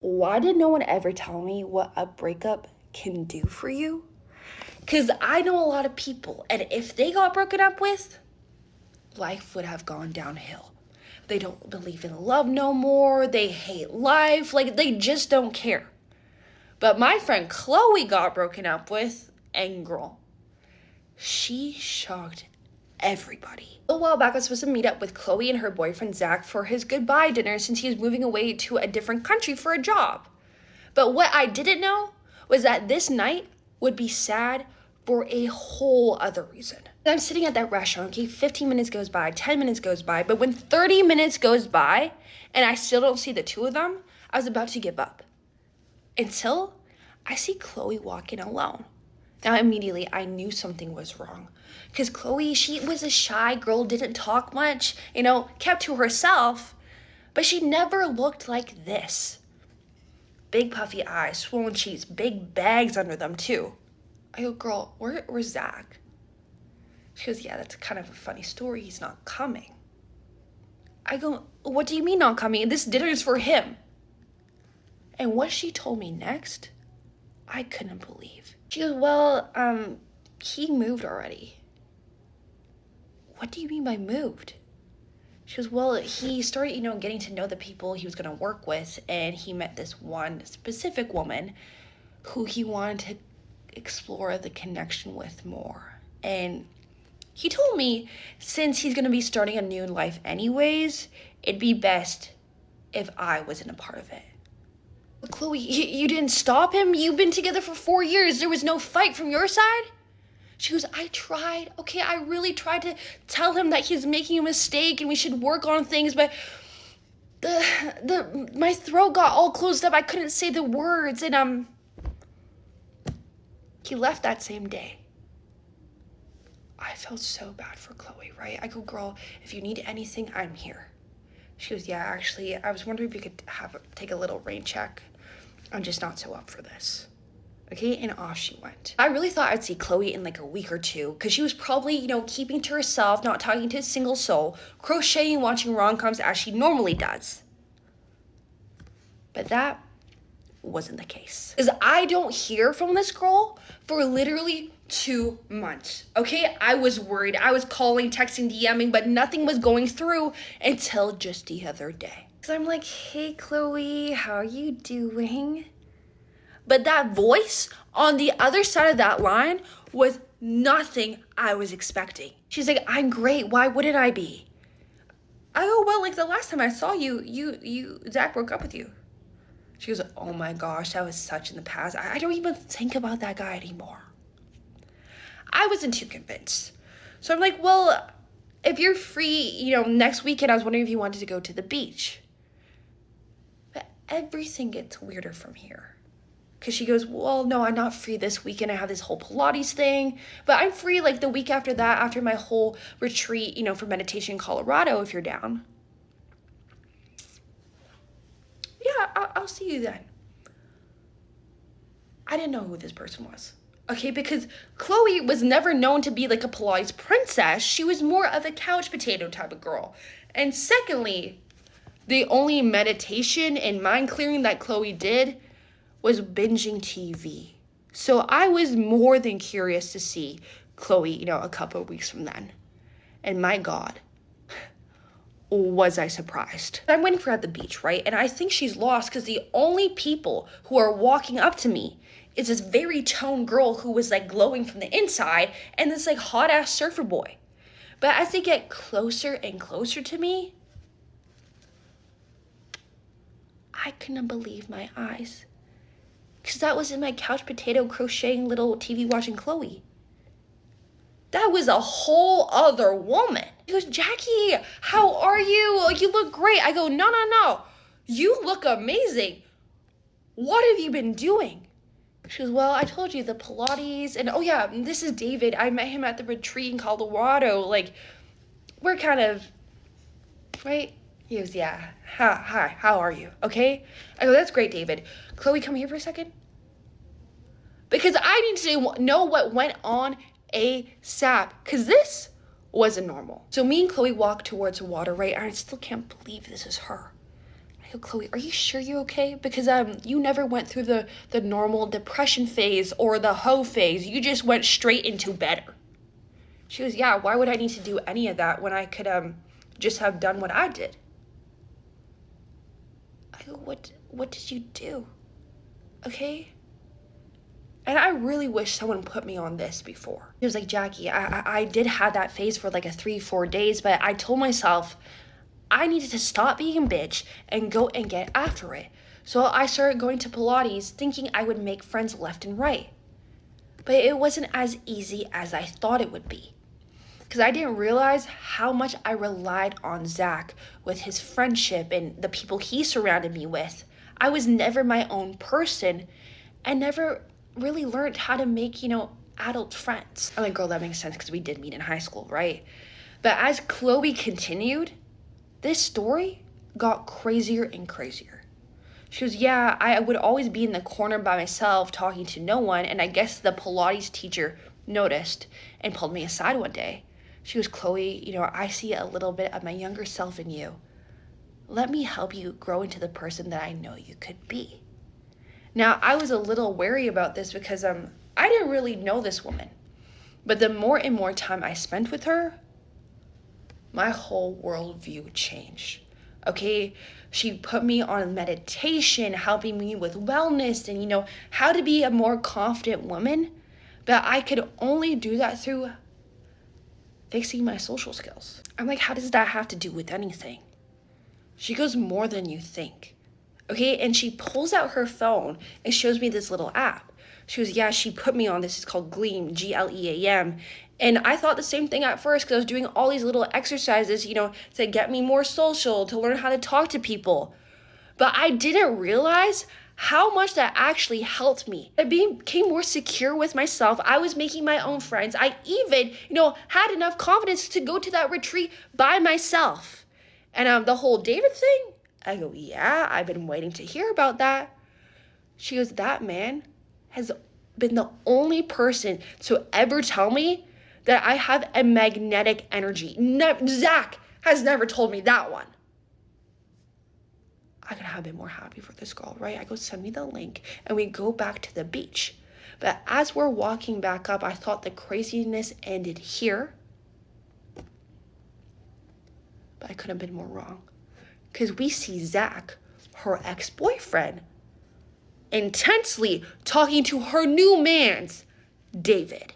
why did no one ever tell me what a breakup can do for you? Because I know a lot of people, and if they got broken up with, life would have gone downhill. They don't believe in love no more. They hate life. Like, they just don't care. But my friend Chloe got broken up with, and girl, she shocked everybody. A while back, I was supposed to meet up with Chloe and her boyfriend Zach for his goodbye dinner since he was moving away to a different country for a job. But what I didn't know was that this night would be sad for a whole other reason. I'm sitting at that restaurant, okay, 15 minutes goes by, 10 minutes goes by, but when 30 minutes goes by and I still don't see the two of them, I was about to give up. Until I see Chloe walk in alone. Now, immediately, I knew something was wrong. Because Chloe, she was a shy girl, didn't talk much, kept to herself. But she never looked like this. Big puffy eyes, swollen cheeks, big bags under them, too. I go, girl, where's Zach? She goes, yeah, that's kind of a funny story. He's not coming. I go, what do you mean not coming? This dinner is for him. And what she told me next, I couldn't believe. She goes, well, he moved already. What do you mean by moved? She goes, well, he started, getting to know the people he was going to work with, and he met this one specific woman who he wanted to explore the connection with more. And he told me since he's going to be starting a new life anyways, it'd be best if I wasn't a part of it. Chloe, you didn't stop him? You've been together for 4 years. There was no fight from your side? She goes, I tried. Okay, I really tried to tell him that he's making a mistake and we should work on things, but my throat got all closed up. I couldn't say the words, and he left that same day. I felt so bad for Chloe, right? I go, girl, if you need anything, I'm here. She goes, yeah, actually, I was wondering if you could take a little rain check. I'm just not so up for this. Okay, and off she went. I really thought I'd see Chloe in like a week or two because she was probably, keeping to herself, not talking to a single soul, crocheting, watching rom-coms as she normally does. But that wasn't the case. Because I don't hear from this girl for literally 2 months, okay? I was worried. I was calling, texting, DMing, but nothing was going through until just the other day. So I'm like, hey, Chloe, how are you doing? But that voice on the other side of that line was nothing I was expecting. She's like, I'm great. Why wouldn't I be? I go, well, like the last time I saw you, Zach broke up with you. She goes, oh my gosh, that was such in the past. I don't even think about that guy anymore. I wasn't too convinced. So I'm like, well, if you're free, next weekend, I was wondering if you wanted to go to the beach. But everything gets weirder from here. Because she goes, well, no, I'm not free this weekend. I have this whole Pilates thing. But I'm free like the week after that, after my whole retreat, for meditation in Colorado, if you're down. Yeah, I'll see you then. I didn't know who this person was. Okay, because Chloe was never known to be like a Pilates princess. She was more of a couch potato type of girl. And secondly, the only meditation and mind clearing that Chloe did was binging TV. So I was more than curious to see Chloe, a couple of weeks from then. And my God, was I surprised. I'm waiting for her at the beach, right? And I think she's lost because the only people who are walking up to me is this very toned girl who was like glowing from the inside and this like hot ass surfer boy. But as they get closer and closer to me, I couldn't believe my eyes. Because that wasn't my couch potato crocheting little TV watching Chloe. That was a whole other woman. She goes, Jackie, how are you? You look great. I go, no. You look amazing. What have you been doing? She goes, well, I told you the Pilates. And oh yeah, this is David. I met him at the retreat in Colorado. Like, we're kind of, right? He goes, yeah. Hi, how are you? Okay? I go, that's great, David. Chloe, come here for a second. Because I need to know what went on ASAP. Because this wasn't normal. So me and Chloe walked towards the water, right? I still can't believe this is her. I go, Chloe, are you sure you're okay? Because you never went through the normal depression phase or the hoe phase. You just went straight into better. She goes, yeah, why would I need to do any of that when I could just have done what I did? I go, what did you do? Okay? And I really wish someone put me on this before. It was like, Jackie, I did have that phase for like a 3-4 days, but I told myself I needed to stop being a bitch and go and get after it. So I started going to Pilates thinking I would make friends left and right. But it wasn't as easy as I thought it would be. Because I didn't realize how much I relied on Zach with his friendship and the people he surrounded me with. I was never my own person and never really learned how to make, adult friends. I'm like, girl, that makes sense because we did meet in high school, right? But as Chloe continued, this story got crazier and crazier. She goes, yeah, I would always be in the corner by myself talking to no one, and I guess the Pilates teacher noticed and pulled me aside one day. She goes, Chloe, I see a little bit of my younger self in you. Let me help you grow into the person that I know you could be. Now, I was a little wary about this because I didn't really know this woman. But the more and more time I spent with her, my whole worldview changed. Okay, she put me on meditation, helping me with wellness and, how to be a more confident woman. But I could only do that through fixing my social skills. I'm like, how does that have to do with anything? She goes, more than you think. Okay, and she pulls out her phone and shows me this little app. She goes, yeah, she put me on this. It's called Gleam, Gleam. And I thought the same thing at first because I was doing all these little exercises, to get me more social, to learn how to talk to people. But I didn't realize how much that actually helped me. I became more secure with myself. I was making my own friends. I even, had enough confidence to go to that retreat by myself. And the whole David thing, I go, yeah, I've been waiting to hear about that. She goes, that man has been the only person to ever tell me that I have a magnetic energy. Zach has never told me that one. I could have been more happy for this girl, right? I go, send me the link, and we go back to the beach. But as we're walking back up, I thought the craziness ended here. But I couldn't have been more wrong. Because we see Zach, her ex-boyfriend, intensely talking to her new man's David.